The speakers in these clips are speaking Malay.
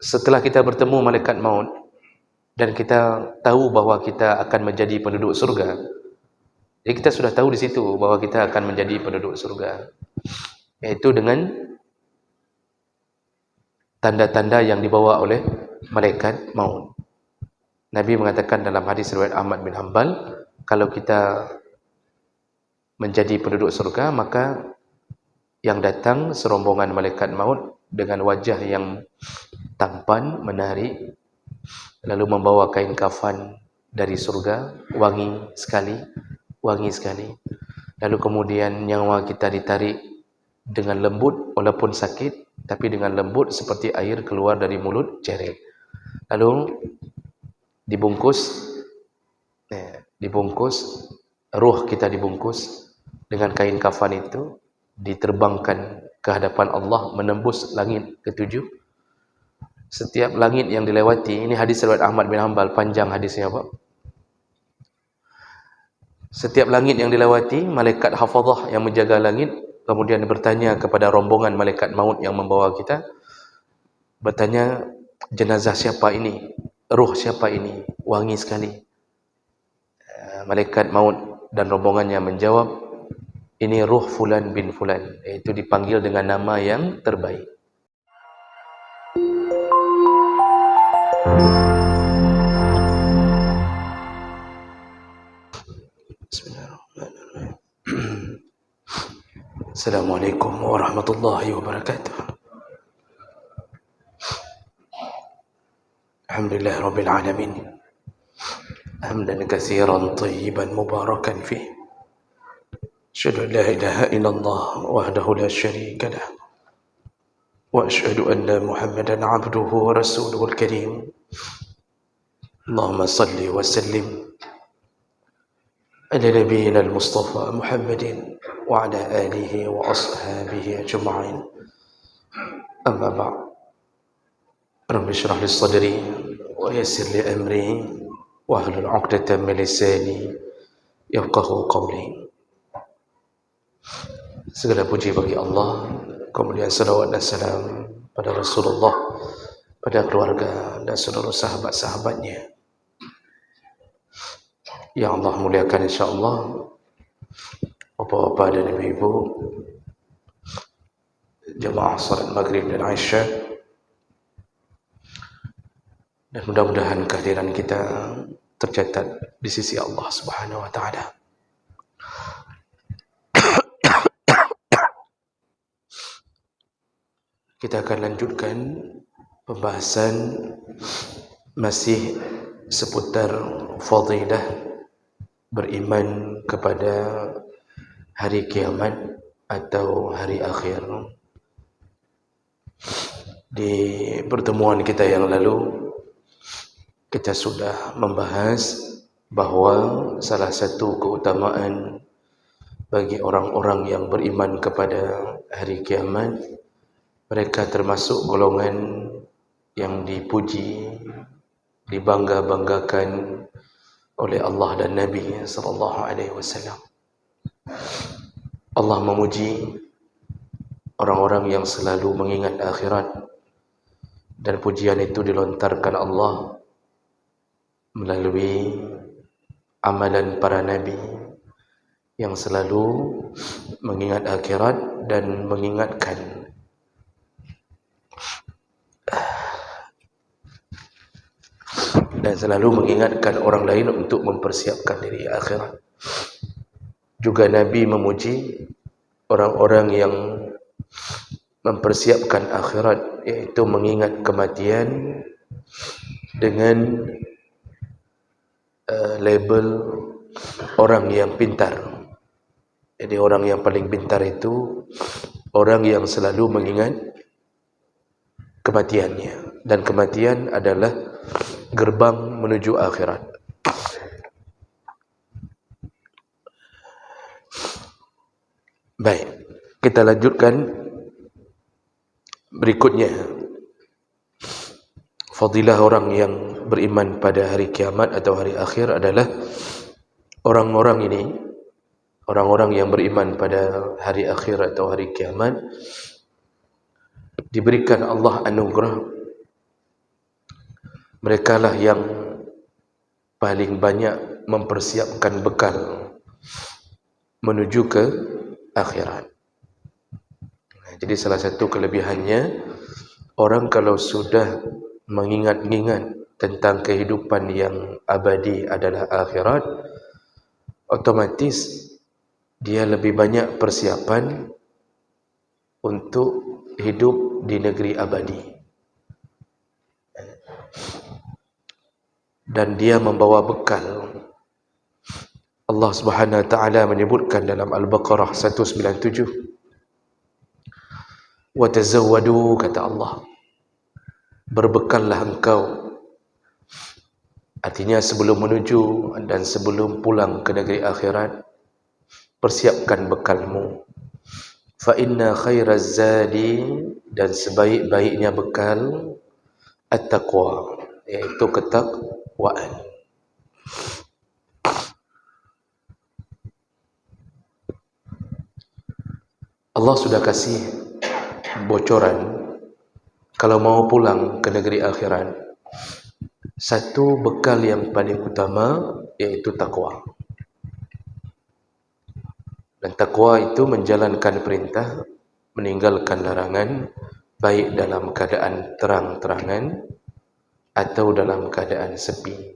Setelah kita bertemu malaikat maut dan kita tahu bahwa kita akan menjadi penduduk surga, jadi kita sudah tahu di situ bahwa kita akan menjadi penduduk surga, yaitu dengan tanda-tanda yang dibawa oleh malaikat maut. Nabi mengatakan dalam hadis riwayat Ahmad bin Hanbal, kalau kita menjadi penduduk surga, maka yang datang serombongan malaikat maut dengan wajah yang tampan, menarik, lalu membawa kain kafan dari surga, wangi sekali. Lalu kemudian nyawa kita ditarik dengan lembut, walaupun sakit, tapi dengan lembut seperti air keluar dari mulut cereh. Lalu dibungkus, ruh kita dibungkus dengan kain kafan itu, diterbangkan ke hadapan Allah, menembus langit ketujuh. Setiap langit yang dilewati, ini hadis riwayat Ahmad bin Hanbal, panjang hadisnya Pak. Setiap langit yang dilewati, malaikat hafazah yang menjaga langit kemudian bertanya kepada rombongan malaikat maut yang membawa kita, bertanya, jenazah siapa ini? Ruh siapa ini? Wangi sekali. Malaikat maut dan rombongannya menjawab, ini ruh fulan bin fulan, yaitu dipanggil dengan nama yang terbaik. Bismillahirrahmanirrahim. Assalamualaikum warahmatullahi wabarakatuh. Alhamdulillah rabbil alamin. Hamdan katsiran tayyiban mubarakan fihi. Asyhadu an la ilaha illallah wahdahu la syarika lah. Wa asyhadu anna Muhammadan 'abduhu wa rasuluhul karim. Allahumma salli wa sallim ala nabiyyina al-Mustafa Muhammadin wa ala alihi wa ashabihi ajma'in. Amma ba'd. Rabbi shrah li sadri wa yassir li amri wahlul 'uqdatam min lisani yafqahu qawli. Segala puji bagi Allah, kemudian salawat dan salam pada Rasulullah, pada keluarga dan seluruh sahabat-sahabatnya yang Allah muliakan insyaAllah. Bapak-bapak dan ibu-ibu, jemaah salat maghrib dan isya, dan mudah-mudahan kehadiran kita tercatat di sisi Allah Subhanahu wa taala. Kita akan lanjutkan pembahasan masih seputar fadilah beriman kepada hari kiamat atau hari akhir. Di pertemuan kita yang lalu, kita sudah membahas bahawa salah satu keutamaan bagi orang-orang yang beriman kepada hari kiamat, mereka termasuk golongan yang dipuji, dibangga-banggakan oleh Allah dan Nabi sallallahu alaihi wasallam. Allah memuji orang-orang yang selalu mengingat akhirat, dan pujian itu dilontarkan Allah melalui amalan para nabi yang selalu mengingat akhirat dan mengingatkan orang lain untuk mempersiapkan diri akhirat. Juga Nabi memuji orang-orang yang mempersiapkan akhirat, yaitu mengingat kematian dengan label orang yang pintar. Jadi orang yang paling pintar itu orang yang selalu mengingat kematiannya, dan kematian adalah gerbang menuju akhirat. Baik, kita lanjutkan berikutnya. Fadilah orang yang beriman pada hari kiamat atau hari akhir adalah orang-orang yang beriman pada hari akhir atau hari kiamat diberikan Allah anugerah Mereka lah yang paling banyak mempersiapkan bekal menuju ke akhirat. Jadi salah satu kelebihannya, orang kalau sudah mengingat-ingat tentang kehidupan yang abadi adalah akhirat, otomatis dia lebih banyak persiapan untuk hidup di negeri abadi. Dan dia membawa bekal. Allah Subhanahu wa taala menyebutkan dalam Al-Baqarah 197, "Wa tazawwadu," kata Allah, berbekallah engkau. Artinya sebelum menuju dan sebelum pulang ke negeri akhirat, persiapkan bekalmu. Fa inna khairaz zadi, dan sebaik-baiknya bekal, at-taqwa, yaitu ketakwaan. Allah sudah kasih bocoran kalau mau pulang ke negeri akhirat, satu bekal yang paling utama yaitu takwa. Dan takwa itu menjalankan perintah, meninggalkan larangan, baik dalam keadaan terang-terangan atau dalam keadaan sepi.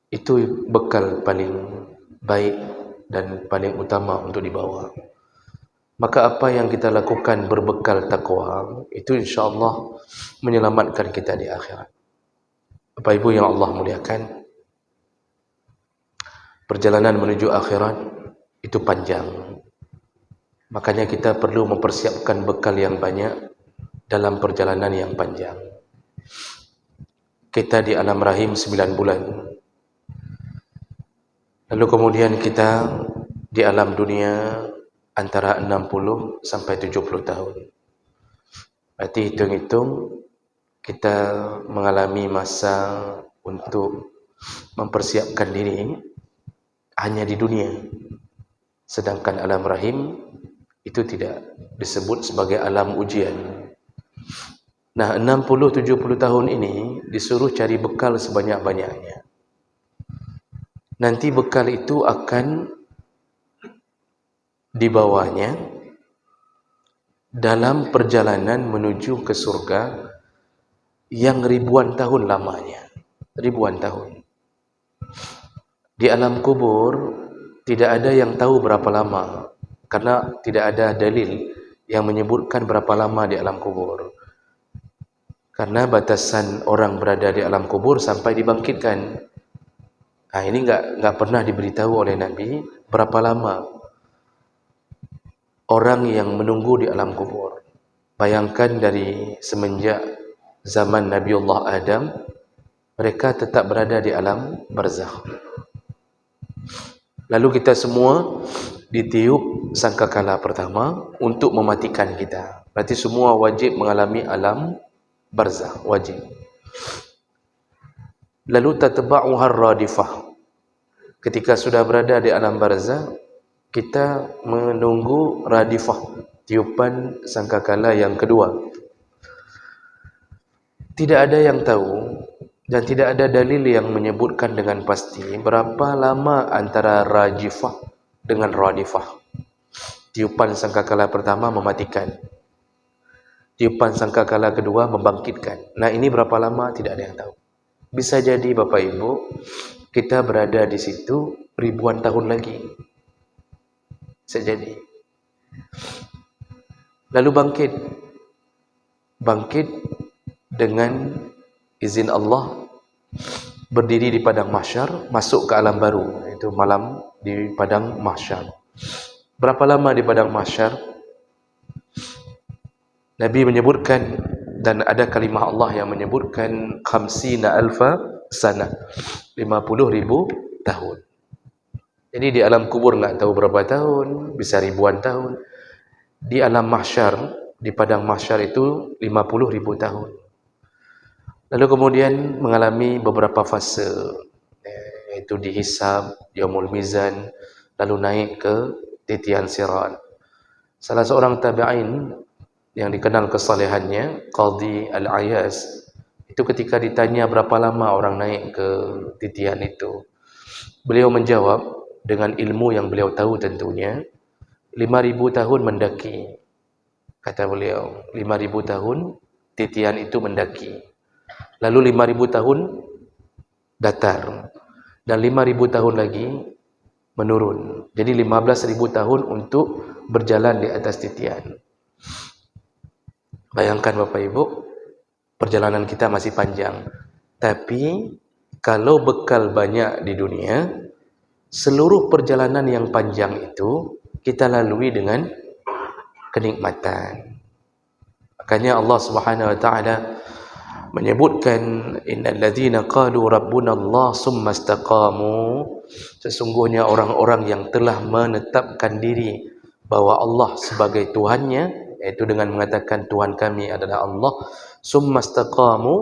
Itu bekal paling baik dan paling utama untuk dibawa. Maka apa yang kita lakukan berbekal takwa, itu insya-Allah menyelamatkan kita di akhirat. Bapak Ibu yang Allah muliakan, perjalanan menuju akhirat itu panjang. Makanya kita perlu mempersiapkan bekal yang banyak dalam perjalanan yang panjang. Kita di alam rahim 9 bulan. Lalu kemudian kita di alam dunia antara 60 sampai 70 tahun. Berarti hitung-hitung kita mengalami masa untuk mempersiapkan diri hanya di dunia. Sedangkan alam rahim itu tidak disebut sebagai alam ujian. Nah, 60-70 tahun ini disuruh cari bekal sebanyak-banyaknya. Nanti bekal itu akan dibawanya dalam perjalanan menuju ke surga yang ribuan tahun lamanya. Ribuan tahun. Di alam kubur tidak ada yang tahu berapa lama, karena tidak ada dalil yang menyebutkan berapa lama di alam kubur. Karena batasan orang berada di alam kubur sampai dibangkitkan. Nah, ini enggak pernah diberitahu oleh Nabi berapa lama orang yang menunggu di alam kubur. Bayangkan dari semenjak zaman Nabiullah Adam, mereka tetap berada di alam barzakh. Lalu kita semua ditiup sangkakala pertama untuk mematikan kita. Berarti semua wajib mengalami alam barzakh, wajib. Lalu tatba'uha ar-radifah. Ketika sudah berada di alam barzakh, kita menunggu radifah, tiupan sangkakala yang kedua. Tidak ada yang tahu dan tidak ada dalil yang menyebutkan dengan pasti berapa lama antara rajifah dengan radifah. Tiupan sangkakala pertama mematikan, tiupan sangkakala kedua membangkitkan. Nah, ini berapa lama tidak ada yang tahu. Bisa jadi Bapak Ibu, kita berada di situ ribuan tahun lagi. Bisa jadi. Lalu bangkit dengan izin Allah, berdiri di padang mahsyar, masuk ke alam baru, itu malam di padang mahsyar. Berapa lama di padang mahsyar? Nabi menyebutkan, dan ada kalimah Allah yang menyebutkan 50,000 sana, 50,000 tahun. Jadi di alam kubur enggak tahu berapa tahun, bisa ribuan tahun. Di alam mahsyar, di padang mahsyar itu 50,000 tahun. Lalu kemudian mengalami beberapa fase, yaitu dihisab, yaumul mizan, lalu naik ke titian sirat. Salah seorang tabi'in yang dikenal kesalehannya, Qadhi Al-Ayas, Itu ketika ditanya berapa lama orang naik ke titian itu, beliau menjawab dengan ilmu yang beliau tahu tentunya, 5.000 tahun mendaki. Kata beliau, 5.000 tahun titian itu mendaki. Lalu 5.000 tahun datar. Dan 5.000 tahun lagi menurun. Jadi 15.000 tahun untuk berjalan di atas titian. Bayangkan Bapak Ibu, perjalanan kita masih panjang. Tapi kalau bekal banyak di dunia, seluruh perjalanan yang panjang itu kita lalui dengan kenikmatan. Makanya Allah Subhanahu wa taala menyebutkan innal ladzina qalu rabbuna Allah summa istaqamu, sesungguhnya orang-orang yang telah menetapkan diri bahwa Allah sebagai Tuhannya, yaitu dengan mengatakan Tuhan kami adalah Allah, summa istaqamu,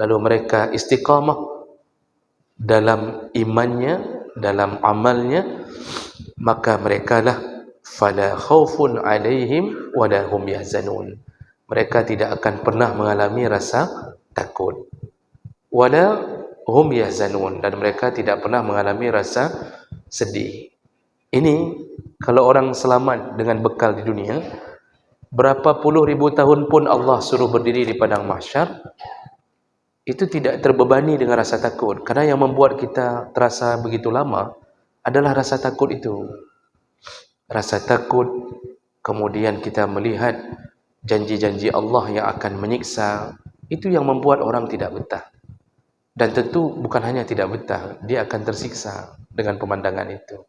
lalu mereka istiqamah dalam imannya, dalam amalnya, maka merekalah fala khaufun alaihim wala hum yahzanun, mereka tidak akan pernah mengalami rasa takut, wala hum yahzanun, dan mereka tidak pernah mengalami rasa sedih. Ini kalau orang selamat dengan bekal di dunia, berapa puluh ribu tahun pun Allah suruh berdiri di padang mahsyar, itu tidak terbebani dengan rasa takut. Karena yang membuat kita terasa begitu lama adalah rasa takut itu. Rasa takut, kemudian kita melihat janji-janji Allah yang akan menyiksa, itu yang membuat orang tidak betah. Dan tentu bukan hanya tidak betah, dia akan tersiksa dengan pemandangan itu.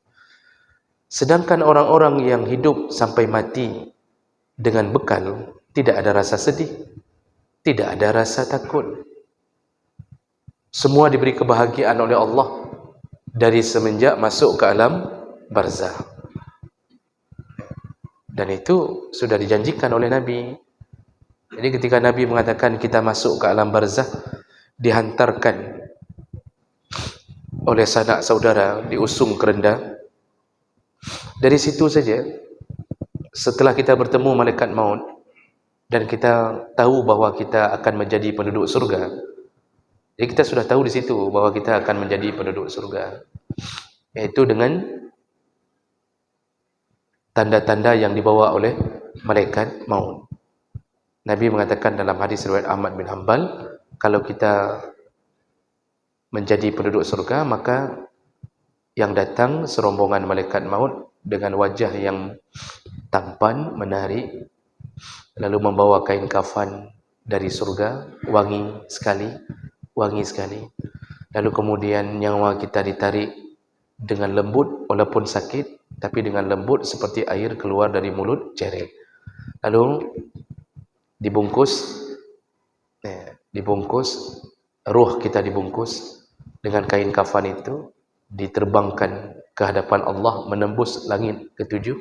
Sedangkan orang-orang yang hidup sampai mati dengan bekal, tidak ada rasa sedih, tidak ada rasa takut. Semua diberi kebahagiaan oleh Allah dari semenjak masuk ke alam barzah. Dan itu sudah dijanjikan oleh Nabi. Jadi ketika Nabi mengatakan kita masuk ke alam barzah, dihantarkan oleh sanak saudara, diusung ke rendah. Dari situ saja, setelah kita bertemu malaikat maut dan kita tahu bahwa kita akan menjadi penduduk surga, jadi kita sudah tahu di situ bahwa kita akan menjadi penduduk surga, yaitu dengan tanda-tanda yang dibawa oleh malaikat maut. Nabi mengatakan dalam hadis riwayat Ahmad bin Hanbal, kalau kita menjadi penduduk surga, maka yang datang serombongan malaikat maut dengan wajah yang tampan, menarik, lalu membawa kain kafan dari surga, wangi sekali. Lalu kemudian nyawa kita ditarik dengan lembut, walaupun sakit, tapi dengan lembut seperti air keluar dari mulut cereh. Lalu dibungkus, ruh kita dibungkus dengan kain kafan itu, diterbangkan ke hadapan Allah, menembus langit ketujuh.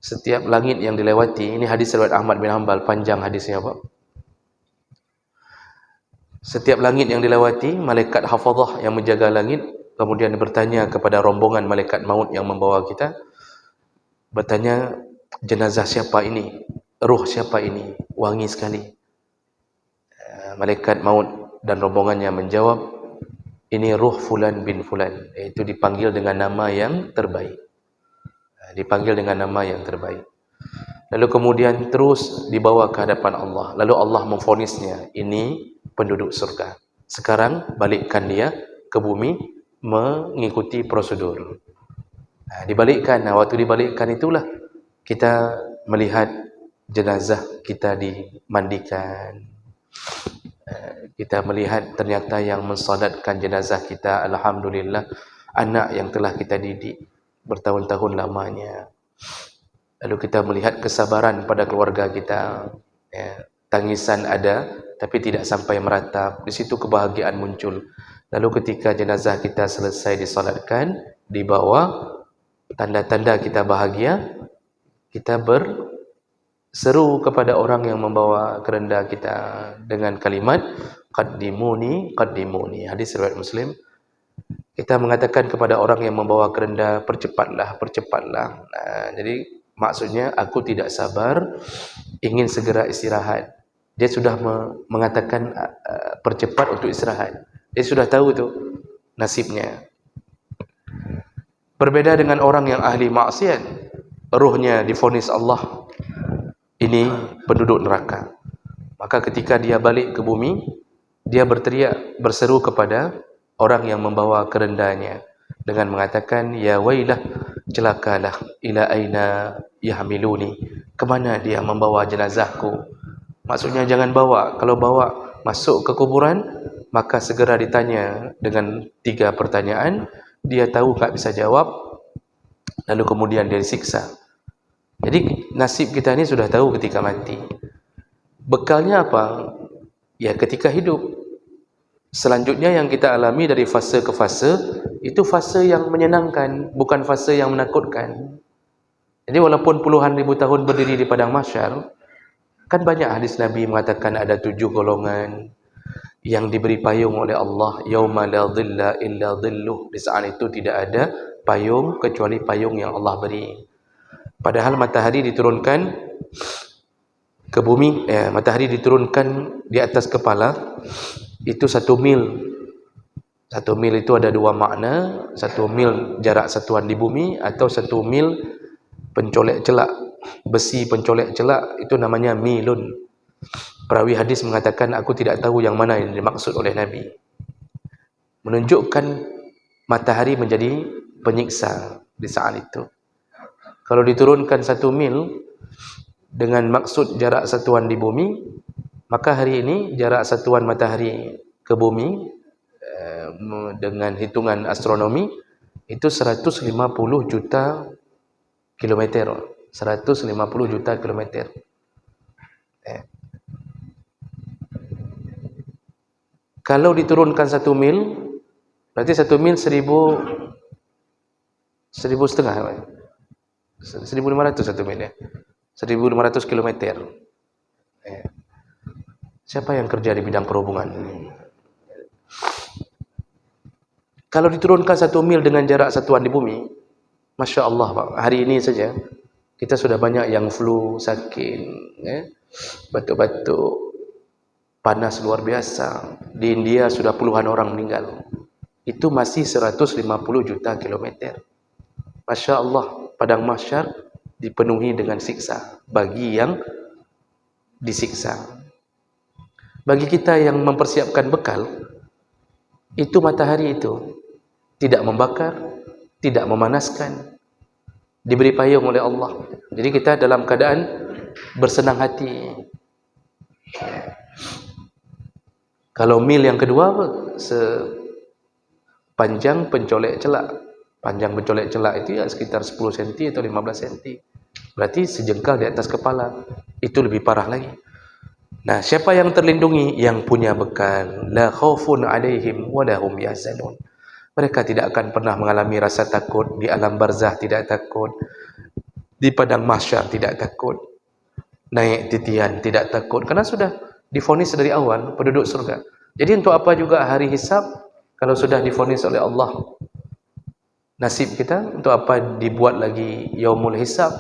Setiap langit yang dilewati, ini hadis riwayat Ahmad bin Hanbal, panjang hadisnya Pak. Setiap langit yang dilewati, malaikat hafazah yang menjaga langit kemudian bertanya kepada rombongan malaikat maut yang membawa kita, bertanya, jenazah siapa ini? Ruh siapa ini? Wangi sekali. Malaikat maut dan rombongannya menjawab, ini ruh fulan bin fulan, yaitu dipanggil dengan nama yang terbaik. Dipanggil dengan nama yang terbaik. Lalu kemudian terus dibawa ke hadapan Allah. Lalu Allah memvonisnya, ini penduduk surga. Sekarang balikkan dia ke bumi mengikuti prosedur. Dibalikkan. Waktu dibalikkan itulah kita melihat jenazah kita dimandikan. Kita melihat ternyata yang mensolatkan jenazah kita, alhamdulillah, anak yang telah kita didik bertahun-tahun lamanya. Lalu kita melihat kesabaran pada keluarga kita, tangisan ada tapi tidak sampai meratap, di situ kebahagiaan muncul. Lalu ketika jenazah kita selesai disolatkan, dibawa, tanda-tanda kita bahagia, kita berseru kepada orang yang membawa kerenda kita dengan kalimat qaddimuni qaddimuni, hadis riwayat Muslim. Kita mengatakan kepada orang yang membawa kerenda, percepatlah. Jadi maksudnya aku tidak sabar, ingin segera istirahat. Dia sudah mengatakan percepat untuk istirahat. Dia sudah tahu tu nasibnya. Berbeda dengan orang yang ahli maksiat, ruhnya divonis Allah, ini penduduk neraka. Maka ketika dia balik ke bumi, dia berteriak, berseru kepada orang yang membawa kerendanya dengan mengatakan, ya wailah, celakalah, ila aina yahmiluni, kemana dia membawa jenazahku. Maksudnya jangan bawa, kalau bawa masuk ke kuburan, maka segera ditanya dengan 3 pertanyaan, dia tahu tak bisa jawab, lalu kemudian dia disiksa. Jadi nasib kita ni sudah tahu ketika mati. Bekalnya apa? Ya ketika hidup. Selanjutnya yang kita alami dari fase ke fase, itu fase yang menyenangkan, bukan fase yang menakutkan. Jadi walaupun puluhan ribu tahun berdiri di padang mahsyar, kan banyak hadis Nabi mengatakan ada 7 golongan yang diberi payung oleh Allah, yauma la dhilla illa dhilluh. Di saat itu tidak ada payung kecuali payung yang Allah beri. Padahal matahari diturunkan ke bumi, matahari diturunkan di atas kepala, itu 1 mil. 1 mil itu ada 2 makna, 1 mil jarak satuan di bumi, atau 1 mil pencolek celak, besi pencolek celak, itu namanya milun. Perawi hadis mengatakan, aku tidak tahu yang mana yang dimaksud oleh Nabi. Menunjukkan matahari menjadi penyiksa di saat itu. Kalau diturunkan 1 mil dengan maksud jarak satuan di bumi, maka hari ini jarak satuan matahari ke bumi dengan hitungan astronomi itu 150 juta kilometer. 150 juta kilometer. Kalau diturunkan 1 mil, berarti 1 mil 1.500 1.500 1 mil ya. 1.500 kilometer. Siapa yang kerja di bidang perhubungan? Kalau diturunkan 1 mil dengan jarak satuan di bumi, Masya Allah Pak, hari ini saja kita sudah banyak yang flu, sakit, batuk-batuk, panas luar biasa. Di India sudah puluhan orang meninggal. Itu masih 150 juta kilometer. Masya Allah, padang mahsyar dipenuhi dengan siksa bagi yang disiksa. Bagi kita yang mempersiapkan bekal, itu matahari itu tidak membakar, tidak memanaskan, diberi payung oleh Allah. Jadi kita dalam keadaan bersenang hati. Kalau mil yang kedua, sepanjang pencolek celak. Panjang pencolek celak itu ya sekitar 10 cm atau 15 cm. Berarti sejengkal di atas kepala. Itu lebih parah lagi. Nah, siapa yang terlindungi? Yang punya bekal. La khaufun alaihim wa lahum yahzanun. Mereka tidak akan pernah mengalami rasa takut. Di alam barzah tidak takut. Di padang mahsyar tidak takut. Naik titian tidak takut. Karena sudah divonis dari awal penduduk surga. Jadi untuk apa juga hari hisab kalau sudah divonis oleh Allah? Nasib kita untuk apa dibuat lagi yaumul hisab?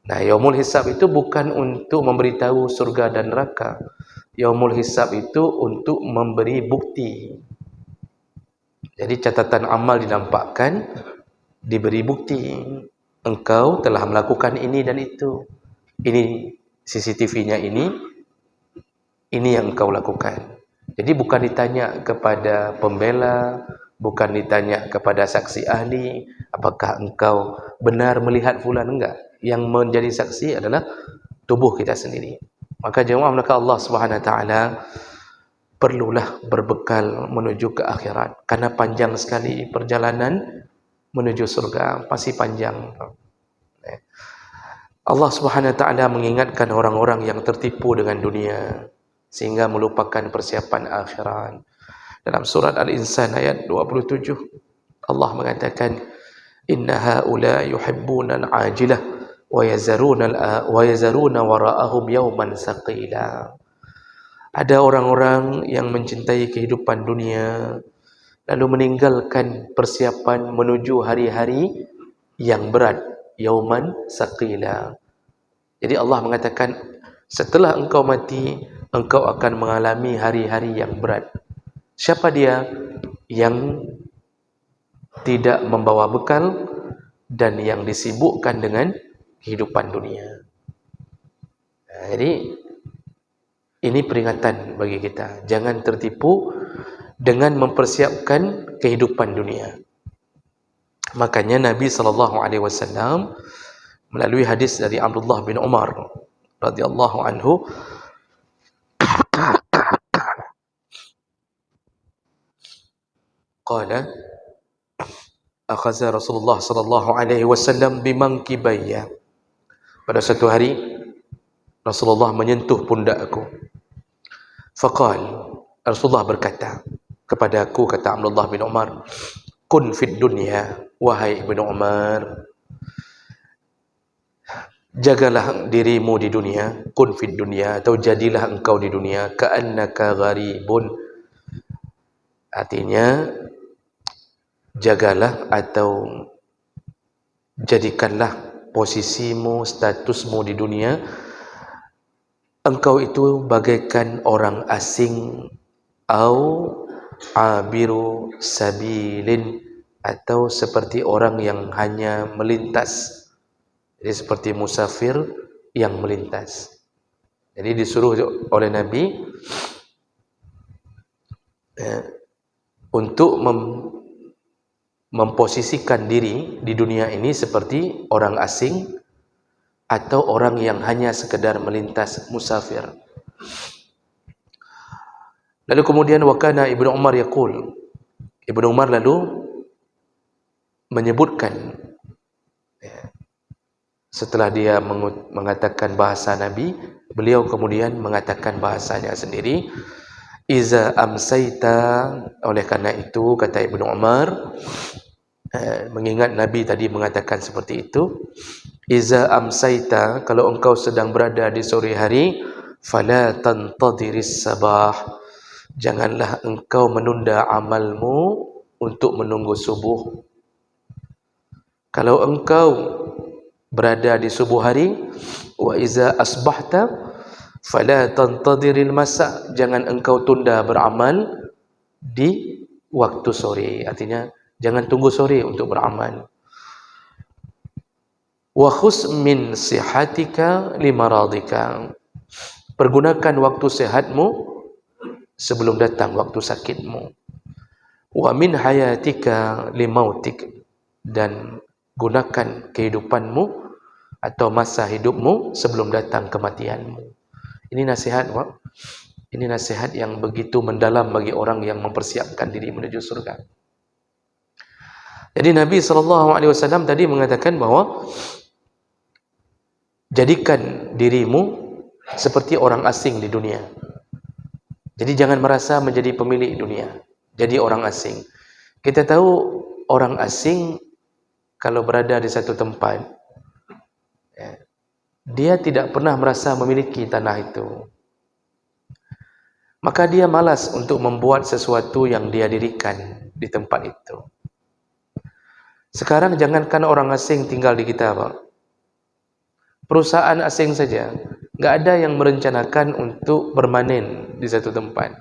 Nah, yaumul hisab itu bukan untuk memberitahu surga dan neraka. Yaumul hisab itu untuk memberi bukti. Jadi catatan amal dinampakkan, diberi bukti. Engkau telah melakukan ini dan itu. Ini CCTV-nya ini yang engkau lakukan. Jadi bukan ditanya kepada pembela, bukan ditanya kepada saksi ahli, apakah engkau benar melihat fulan, enggak. Yang menjadi saksi adalah tubuh kita sendiri. Maka jemaah maka Allah Subhanahu wa taala perlulah berbekal menuju ke akhirat, karena panjang sekali perjalanan menuju surga, pasti panjang. Allah Subhanahu wa taala mengingatkan orang-orang yang tertipu dengan dunia sehingga melupakan persiapan akhirat. Dalam surat Al-Insan ayat 27, Allah mengatakan, inna haula yuhibbuna al-ajilah wa yazaruna wara'ahum yawman saqila. Ada orang-orang yang mencintai kehidupan dunia lalu meninggalkan persiapan menuju hari-hari yang berat, yauman saqila. Jadi Allah mengatakan, setelah engkau mati, engkau akan mengalami hari-hari yang berat. Siapa dia? Yang tidak membawa bekal dan yang disibukkan dengan kehidupan dunia. Jadi ini peringatan bagi kita, jangan tertipu dengan mempersiapkan kehidupan dunia. Makanya Nabi SAW melalui hadis dari Abdullah bin Umar radhiyallahu anhu, qala akhadha Rasulullah sallallahu alaihi wasallam bimankibayya. Pada satu hari Rasulullah menyentuh pundakku. Faqal, Rasulullah berkata kepada aku, kata Abdullah bin Umar, kun fid dunya, wahai Ibnu Umar, jagalah dirimu di dunia, kun fid dunya, atau jadilah engkau di dunia, ka'annaka gharibun. Artinya jagalah atau jadikanlah posisimu, statusmu di dunia, engkau itu bagaikan orang asing, au abiru sabilin, atau seperti orang yang hanya melintas. Jadi seperti musafir yang melintas. Jadi disuruh oleh Nabi untuk memposisikan diri di dunia ini seperti orang asing atau orang yang hanya sekedar melintas, musafir. Lalu kemudian wakana Ibnu Umar yaqul, Ibnu Umar lalu menyebutkan, setelah dia mengatakan bahasa Nabi, beliau kemudian mengatakan bahasanya sendiri, iza amsaita. Oleh karena itu kata Ibnu Umar, mengingat Nabi tadi mengatakan seperti itu, iza amsaita, kalau engkau sedang berada di sore hari, fala tantadhiris sabah, janganlah engkau menunda amalmu untuk menunggu subuh. Kalau engkau berada di subuh hari, wa iza asbahta fala tantadhiril masa, jangan engkau tunda beramal di waktu sore. Artinya jangan tunggu sore untuk beramal. Wa khus min sihatika limaradika, pergunakan waktu sehatmu sebelum datang waktu sakitmu. Wa min hayatika limautik, dan gunakan kehidupanmu atau masa hidupmu sebelum datang kematianmu. Ini nasihat, ini nasihat yang begitu mendalam bagi orang yang mempersiapkan diri menuju surga. Jadi Nabi SAW tadi mengatakan bahwa jadikan dirimu seperti orang asing di dunia. Jadi jangan merasa menjadi pemilik dunia, jadi orang asing. Kita tahu orang asing kalau berada di satu tempat, dia tidak pernah merasa memiliki tanah itu. Maka dia malas untuk membuat sesuatu yang dia dirikan di tempat itu. Sekarang jangankan orang asing tinggal di kita, Pak. Perusahaan asing saja, nggak ada yang merencanakan untuk bermanen di satu tempat.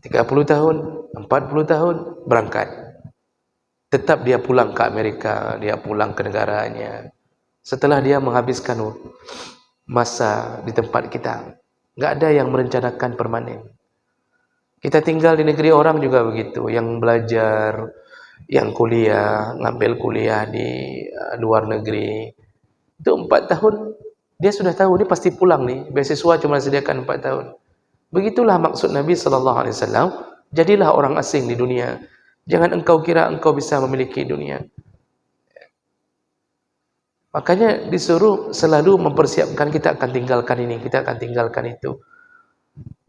30 tahun, 40 tahun, berangkat. Tetap dia pulang ke Amerika, dia pulang ke negaranya. Setelah dia menghabiskan masa di tempat kita, nggak ada yang merencanakan permanen. Kita tinggal di negeri orang juga begitu, yang belajar, yang kuliah, ngambil kuliah di luar negeri, itu 4 tahun, dia sudah tahu, dia pasti pulang nih, beasiswa cuma sediakan 4 tahun. Begitulah maksud Nabi SAW, jadilah orang asing di dunia. Jangan engkau kira engkau bisa memiliki dunia. Makanya disuruh selalu mempersiapkan, kita akan tinggalkan ini, kita akan tinggalkan itu.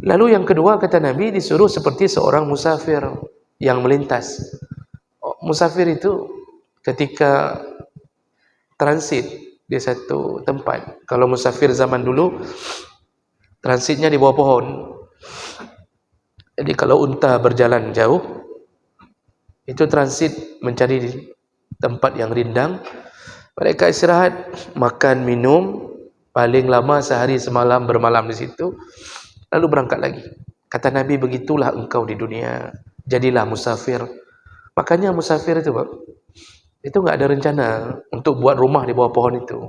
Lalu yang kedua kata Nabi, disuruh seperti seorang musafir yang melintas. Musafir itu ketika transit di satu tempat. Kalau musafir zaman dulu, transitnya di bawah pohon. Jadi kalau unta berjalan jauh, itu transit mencari tempat yang rindang. Mereka istirahat, makan, minum, Paling lama sehari semalam bermalam di situ, lalu berangkat lagi. Kata Nabi, begitulah engkau di dunia, jadilah musafir. Makanya musafir itu, Pak, itu nggak ada rencana untuk buat rumah di bawah pohon itu.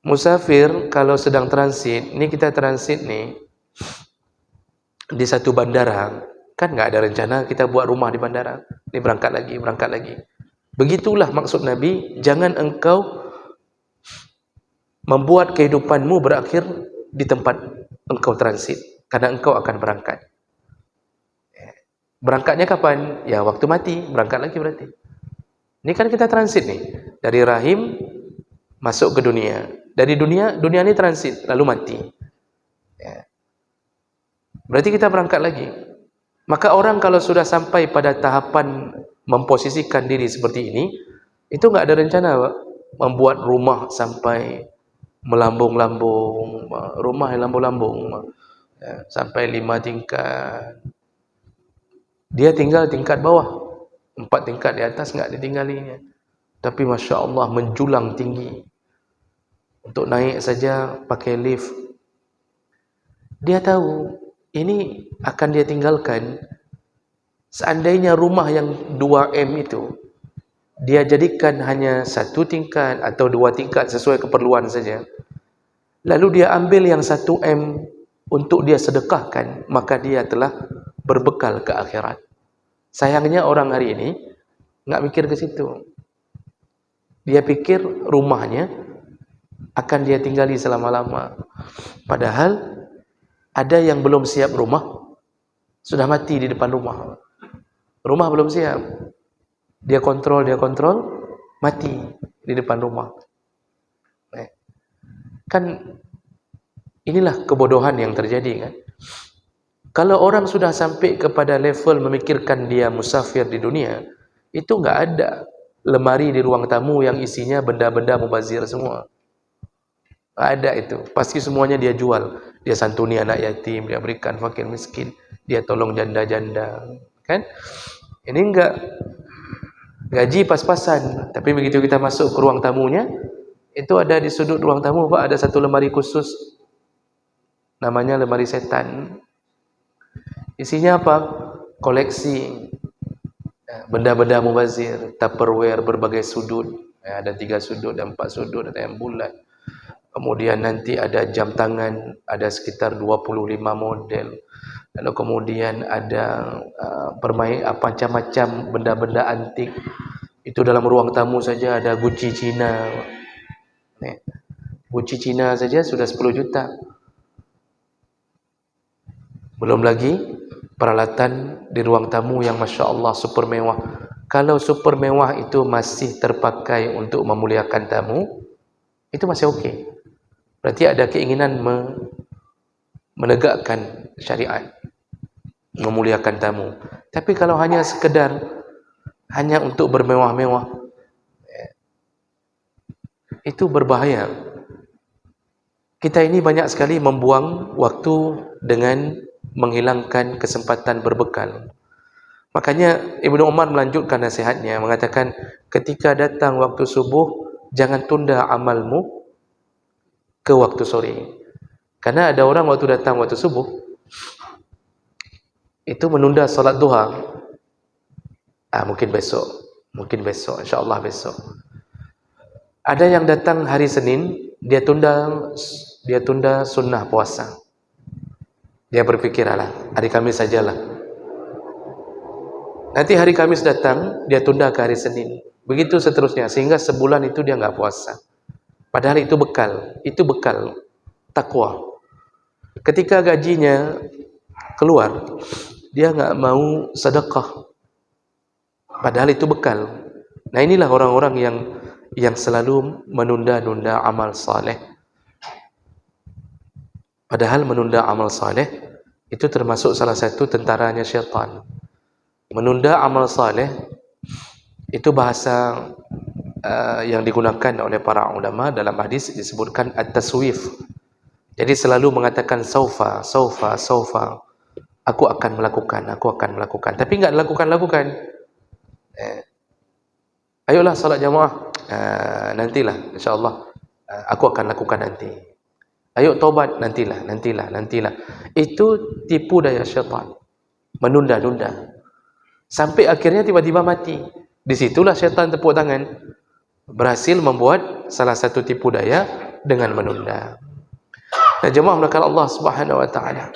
Musafir kalau sedang transit, ini kita transit nih di satu bandara, kan nggak ada rencana kita buat rumah di bandara. Ini berangkat lagi, berangkat lagi. Begitulah maksud Nabi, jangan engkau membuat kehidupanmu berakhir di tempat engkau transit, karena engkau akan berangkat. Berangkatnya kapan? Ya waktu mati, berangkat lagi berarti. Ini kan kita transit nih, dari rahim masuk ke dunia. Dari dunia ini transit, lalu mati. Ya. Berarti kita berangkat lagi. Maka orang kalau sudah sampai pada tahapan memposisikan diri seperti ini, itu nggak ada rencana, Pak, membuat rumah sampai melambung-lambung, rumah yang lambung-lambung, ya, sampai 5 tingkat. Dia tinggal tingkat bawah, 4 tingkat di atas nggak ditinggalinya. Tapi Masya Allah menjulang tinggi. Untuk naik saja pakai lift. Dia tahu ini akan dia tinggalkan. Seandainya rumah yang 2M itu dia jadikan hanya 1 tingkat atau 2 tingkat sesuai keperluan saja, lalu dia ambil yang 1M untuk dia sedekahkan, maka dia telah berbekal ke akhirat. Sayangnya orang hari ini nggak mikir ke situ. Dia pikir rumahnya akan dia tinggali selama-lama. Padahal ada yang belum siap rumah, sudah mati di depan rumah. Rumah belum siap. Dia kontrol, mati di depan rumah. Kan inilah kebodohan yang terjadi, kan. Kalau orang sudah sampai kepada level memikirkan dia musafir di dunia, itu nggak ada lemari di ruang tamu yang isinya benda-benda mubazir semua. Ada itu, pasti semuanya dia jual. Dia santuni anak yatim, dia berikan fakir miskin, dia tolong janda-janda, kan? Ini enggak gaji pas-pasan, tapi begitu kita masuk ke ruang tamunya, itu ada di sudut ruang tamu, Pak, ada satu lemari khusus, namanya lemari setan. Isinya apa? Koleksi benda-benda mubazir, Tupperware berbagai sudut. Ada 3 sudut, ada 4 sudut, ada yang bulat. Kemudian nanti ada jam tangan, ada sekitar 25 model. Lalu kemudian ada macam-macam benda-benda antik. Itu dalam ruang tamu saja ada Gucci Cina. Gucci Cina saja sudah 10 juta. Belum lagi peralatan di ruang tamu yang Masya Allah super mewah. Kalau super mewah itu masih terpakai untuk memuliakan tamu, itu masih okey. Berarti ada keinginan menegakkan syariat, memuliakan tamu. Tapi kalau hanya sekedar hanya untuk bermewah-mewah, itu berbahaya. Kita ini banyak sekali membuang waktu dengan menghilangkan kesempatan berbekal. Makanya Ibnu Umar melanjutkan nasihatnya, mengatakan ketika datang waktu subuh, jangan tunda amalmu ke waktu sore. Karena ada orang waktu datang waktu subuh, itu menunda salat duha. Mungkin besok, insyaAllah besok. Ada yang datang hari Senin, dia tunda sunnah puasa. Dia berpikir, alah, hari Kamis sajalah. Nanti hari Kamis datang, dia tunda ke hari Senin. Begitu seterusnya, sehingga sebulan itu dia nggak puasa. Padahal itu bekal takwa. Ketika gajinya keluar, dia nggak mau sedekah. Padahal itu bekal. Nah, inilah orang-orang yang selalu menunda-nunda amal saleh. Padahal menunda amal saleh itu termasuk salah satu tentaranya syaitan. Menunda amal saleh itu bahasa yang digunakan oleh para ulama dalam hadis disebutkan at-taswif. Jadi selalu mengatakan saufa. Aku akan melakukan. Tapi enggak lakukan. Ayolah salat jamaah. Nantilah insya-Allah. Aku akan lakukan nanti. Ayo taubat, nantilah. Itu tipu daya syaitan. Menunda-nunda. Sampai akhirnya tiba-tiba mati. Disitulah syaitan tepuk tangan. Berhasil membuat salah satu tipu daya dengan menunda. Nah, jemaah melakukan Allah Subhanahu wa taala.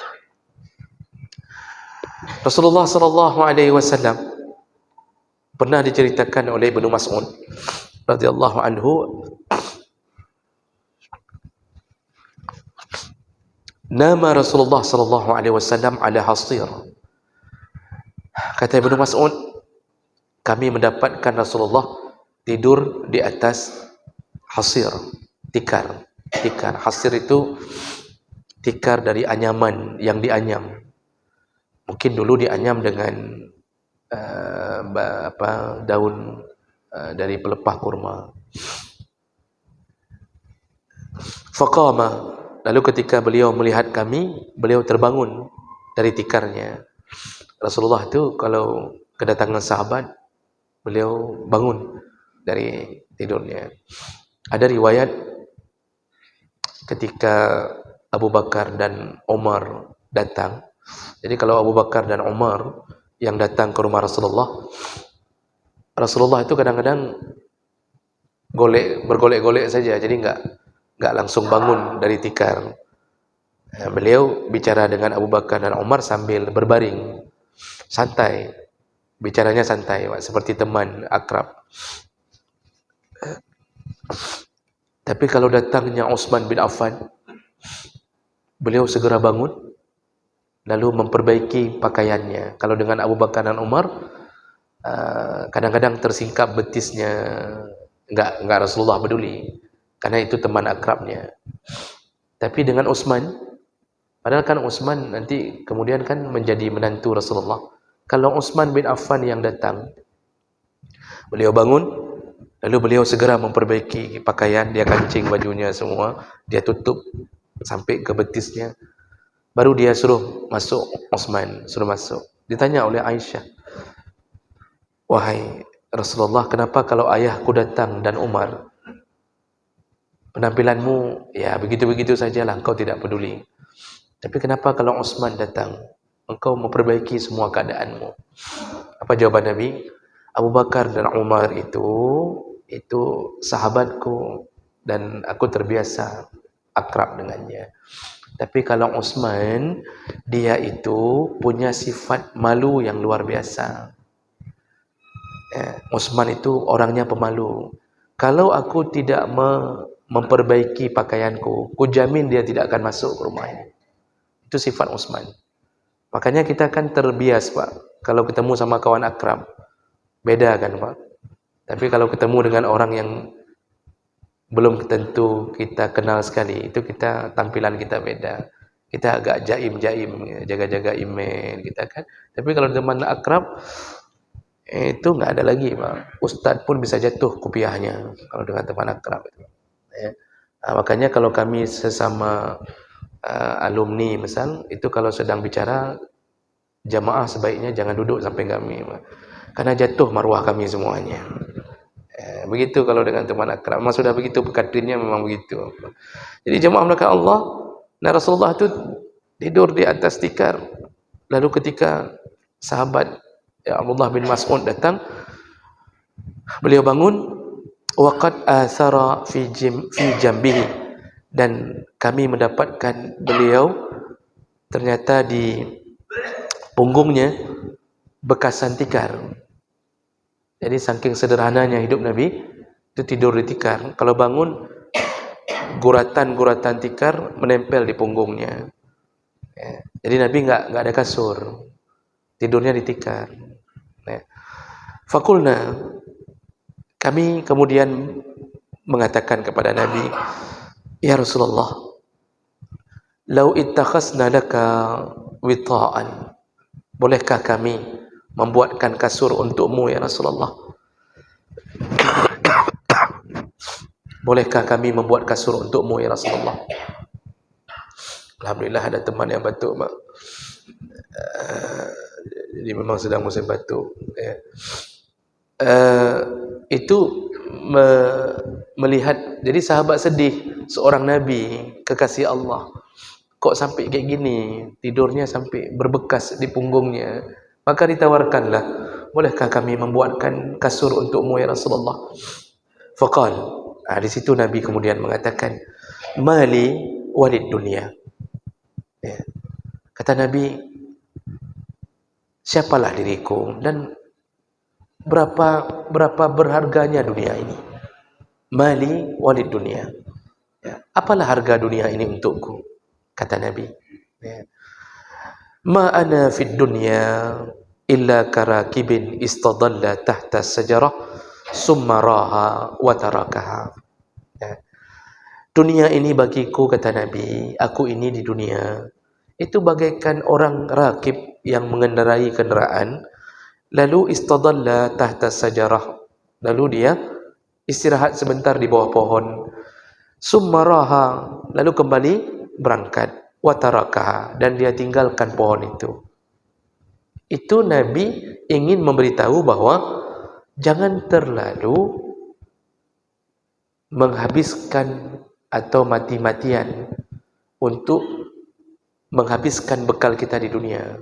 Rasulullah sallallahu alaihi wasallam pernah diceritakan oleh Ibnu Mas'ud radhiyallahu anhu, nama Rasulullah sallallahu alaihi wasallam ala hasir. Kata Ibnu Mas'ud, kami mendapatkan Rasulullah tidur di atas hasir, tikar. Hasir itu tikar dari anyaman yang dianyam. Mungkin dulu dianyam dengan daun dari pelepah kurma. Faqama, lalu ketika beliau melihat kami, beliau terbangun dari tikarnya. Rasulullah itu kalau kedatangan sahabat, beliau bangun dari tidurnya. Ada riwayat ketika Abu Bakar dan Umar datang. Jadi kalau Abu Bakar dan Umar yang datang ke rumah Rasulullah, Rasulullah itu kadang-kadang bergolek-golek saja, jadi enggak langsung bangun dari tikar. Beliau bicara dengan Abu Bakar dan Umar sambil berbaring, santai. Bicaranya santai, seperti teman akrab. Tapi kalau datangnya Utsman bin Affan, beliau segera bangun lalu memperbaiki pakaiannya. Kalau dengan Abu Bakar dan Umar, kadang-kadang tersingkap betisnya, enggak Rasulullah peduli, karena itu teman akrabnya. Tapi dengan Utsman, padahal kan Utsman nanti kemudian kan menjadi menantu Rasulullah. Kalau Utsman bin Affan yang datang, beliau bangun, lalu beliau segera memperbaiki pakaian, dia kancing bajunya semua, dia tutup sampai ke betisnya. Baru dia suruh masuk, Utsman suruh masuk. Ditanya oleh Aisyah, wahai Rasulullah, kenapa kalau ayahku datang dan Umar, penampilanmu ya begitu-begitu sajalah, engkau tidak peduli. Tapi kenapa kalau Utsman datang, engkau memperbaiki semua keadaanmu? Apa jawaban Nabi? Abu Bakar dan Umar itu sahabatku dan aku terbiasa akrab dengannya. Tapi kalau Utsman, dia itu punya sifat malu yang luar biasa. Utsman itu orangnya pemalu. Kalau aku tidak memperbaiki pakaianku, ku jamin dia tidak akan masuk ke rumah ini. Itu sifat Utsman. Makanya kita kan terbias, Pak. Kalau ketemu sama kawan akrab, beda kan, Pak. Tapi kalau ketemu dengan orang yang belum tentu kita kenal sekali, itu tampilan kita beda. Kita agak jaim-jaim, jaga-jaga email kita kan. Tapi kalau teman akrab, itu enggak ada lagi, Pak. Ustaz pun bisa jatuh kopiahnya kalau dengan teman akrab itu. Makanya kalau kami sesama alumni misal, itu kalau sedang bicara jamaah sebaiknya jangan duduk sampai kami, karena jatuh maruah kami semuanya. Begitu kalau dengan teman akrab, memang sudah begitu pekadrinnya, memang begitu. Jadi jemaah melakukan Allah, nah Rasulullah itu tidur di atas tikar. Lalu ketika sahabat Abdullah bin Mas'ud datang, beliau bangun, waqad athara fi jambihi, dan kami mendapatkan beliau ternyata di punggungnya bekasan tikar. Jadi saking sederhananya hidup Nabi, itu tidur di tikar. Kalau bangun, guratan-guratan tikar menempel di punggungnya. Jadi Nabi enggak ada kasur, tidurnya di tikar. Fakulna, kami kemudian mengatakan kepada Nabi, ya Rasulullah, lau ittakhasna laka wita'an, bolehkah kami membuatkan kasur untukmu ya Rasulullah? Bolehkah kami membuat kasur untukmu ya Rasulullah? Alhamdulillah ada teman yang batuk, Mak. Jadi memang sedang musim batuk. Itu melihat, jadi sahabat sedih, seorang Nabi, kekasih Allah, kok sampai kayak gini, tidurnya sampai berbekas di punggungnya. Maka ditawarkanlah, bolehkah kami membuatkan kasur untukmu ya Rasulullah? Faqal, di situ Nabi kemudian mengatakan, mali walid dunia. Ya. Kata Nabi, siapalah diriku dan berapa berharganya dunia ini. Mali walid dunia. Ya. Apalah harga dunia ini untukku? Kata Nabi. Ya. Ma ana fid dunya illa karakibin istadalla tahta sajarah summa raha wa tarakaha. Ya. Dunia ini bagiku, kata Nabi, aku ini di dunia itu bagaikan orang rakib yang mengendarai kenderaan, lalu istadalla tahta sajarah, lalu dia istirahat sebentar di bawah pohon, summa raha, lalu kembali berangkat, wa tarakaha, dan dia tinggalkan pohon itu. Itu Nabi ingin memberitahu bahwa jangan terlalu menghabiskan atau mati-matian untuk menghabiskan bekal kita di dunia,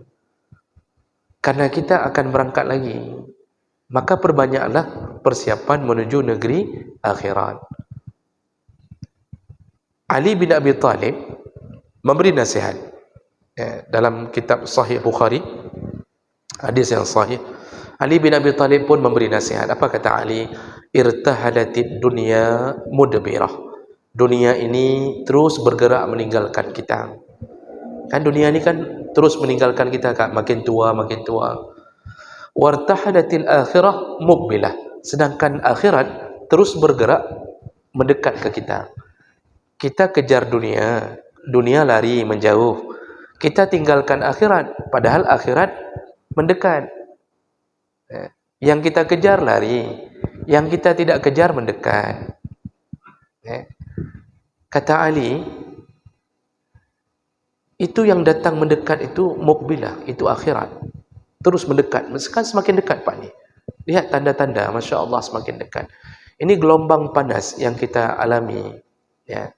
karena kita akan berangkat lagi. Maka perbanyaklah persiapan menuju negeri akhirat. Ali bin Abi Thalib memberi nasihat dalam kitab Sahih Bukhari, hadis yang sahih. Ali bin Abi Thalib pun memberi nasihat. Apa kata Ali? Irtahalatid dunya mudbirah. Dunia ini terus bergerak meninggalkan kita. Kan dunia ini kan terus meninggalkan kita, Kak, makin tua makin tua. Wartahalatil akhirah muqbilah. Sedangkan akhirat terus bergerak mendekat ke kita. Kita kejar dunia, dunia lari menjauh. Kita tinggalkan akhirat, padahal akhirat mendekat. Yang kita kejar lari, yang kita tidak kejar mendekat. Kata Ali, itu yang datang mendekat itu muqbilah, itu akhirat. Terus mendekat, sekarang semakin dekat Pak ni. Lihat tanda-tanda, Masya Allah semakin dekat. Ini gelombang panas yang kita alami. Ya.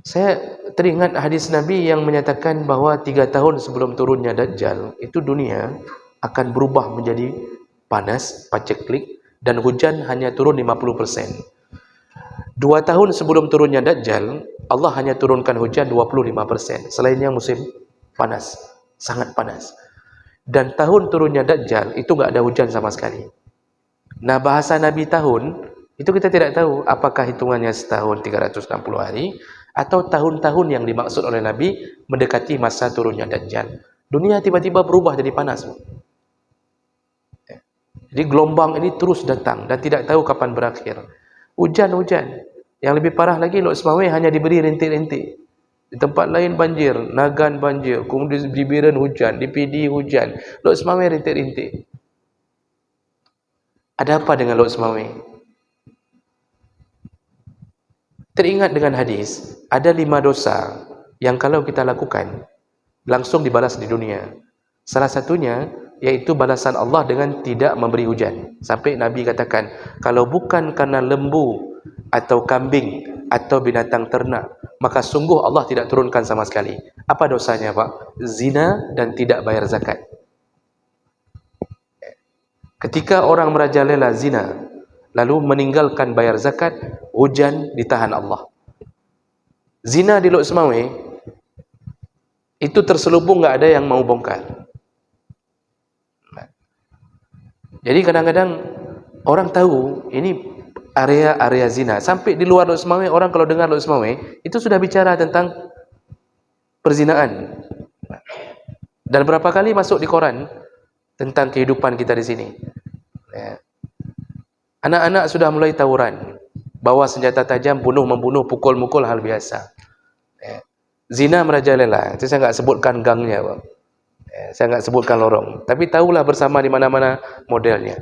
Saya teringat hadis Nabi yang menyatakan bahawa 3 tahun sebelum turunnya Dajjal, itu dunia akan berubah menjadi panas, paceklik, dan hujan hanya turun 50%. 2 tahun sebelum turunnya Dajjal, Allah hanya turunkan hujan 25%. Selainnya musim panas, sangat panas. Dan tahun turunnya Dajjal, itu enggak ada hujan sama sekali. Nah, bahasa Nabi tahun, itu kita tidak tahu apakah hitungannya setahun 360 hari, atau tahun-tahun yang dimaksud oleh Nabi mendekati masa turunnya Dajjal. Dunia tiba-tiba berubah jadi panas. Jadi gelombang ini terus datang dan tidak tahu kapan berakhir. Hujan-hujan. Yang lebih parah lagi, Lok Semawe hanya diberi rintik-rintik. Di tempat lain banjir, Nagan banjir, kemudian di Biren hujan, di PD hujan. Lok Semawe rintik-rintik. Ada apa dengan Lok Semawe? Teringat dengan hadis, ada 5 dosa yang kalau kita lakukan, langsung dibalas di dunia. Salah satunya, yaitu balasan Allah dengan tidak memberi hujan. Sampai Nabi katakan, kalau bukan karena lembu atau kambing atau binatang ternak, maka sungguh Allah tidak turunkan sama sekali. Apa dosanya, Pak? Zina dan tidak bayar zakat. Ketika orang merajalela zina, lalu meninggalkan bayar zakat, hujan ditahan Allah. Zina di Lok Semawe, itu terselubung, enggak ada yang mau bongkar. Jadi kadang-kadang orang tahu ini area-area zina. Sampai di luar Lok Semawe, orang kalau dengar Lok Semawe, itu sudah bicara tentang perzinaan. Dan berapa kali masuk di koran tentang kehidupan kita di sini. Anak-anak sudah mulai tawuran, bawa senjata tajam, bunuh-membunuh, pukul-mukul, hal biasa. Zina merajalela. Itu saya enggak sebutkan gangnya, Pak. Saya enggak sebutkan lorong, tapi tahulah bersama di mana-mana modelnya.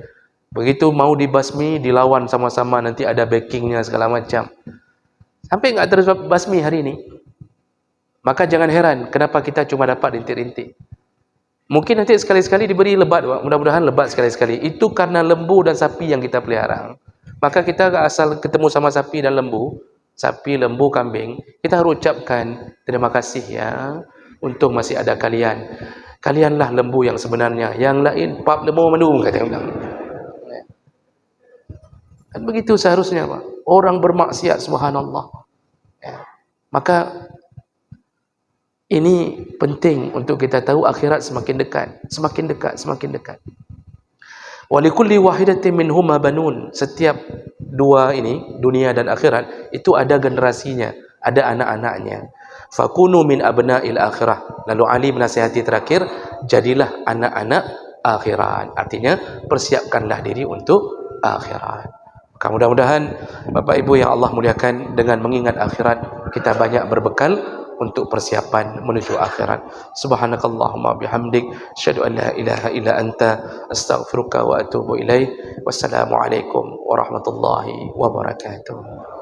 Begitu mau dibasmi, dilawan sama-sama, nanti ada backingnya segala macam. Sampai enggak terbasmi hari ini. Maka jangan heran kenapa kita cuma dapat rintik-rintik. Mungkin nanti sekali-sekali diberi lebat, Pak. Mudah-mudahan lebat sekali-sekali. Itu karena lembu dan sapi yang kita pelihara. Maka kita asal ketemu sama sapi dan lembu, sapi, lembu, kambing, kita harus ucapkan terima kasih ya, untung masih ada kalian. Kalianlah lembu yang sebenarnya, yang lain pap lembu mandu, kata dia bilang. Dan begitu seharusnya, Pak. Orang bermaksiat, subhanallah. Ya. Maka ini penting untuk kita tahu akhirat semakin dekat, semakin dekat, semakin dekat. Walikulli wahidatin minhuma banun. Setiap dua ini, dunia dan akhirat, itu ada generasinya, ada anak-anaknya. Fakunu min abna'il akhirah. Lalu Ali menasihati terakhir, jadilah anak-anak akhirat. Artinya persiapkanlah diri untuk akhirat. Maka mudah-mudahan Bapak Ibu yang Allah muliakan, dengan mengingat akhirat kita banyak berbekal untuk persiapan menuju akhirat. Subhanakallahumma bihamdik, asyhadu an la ilaha illa anta, astaghfiruka wa atubu ilaik. Wassalamualaikum warahmatullahi wabarakatuh.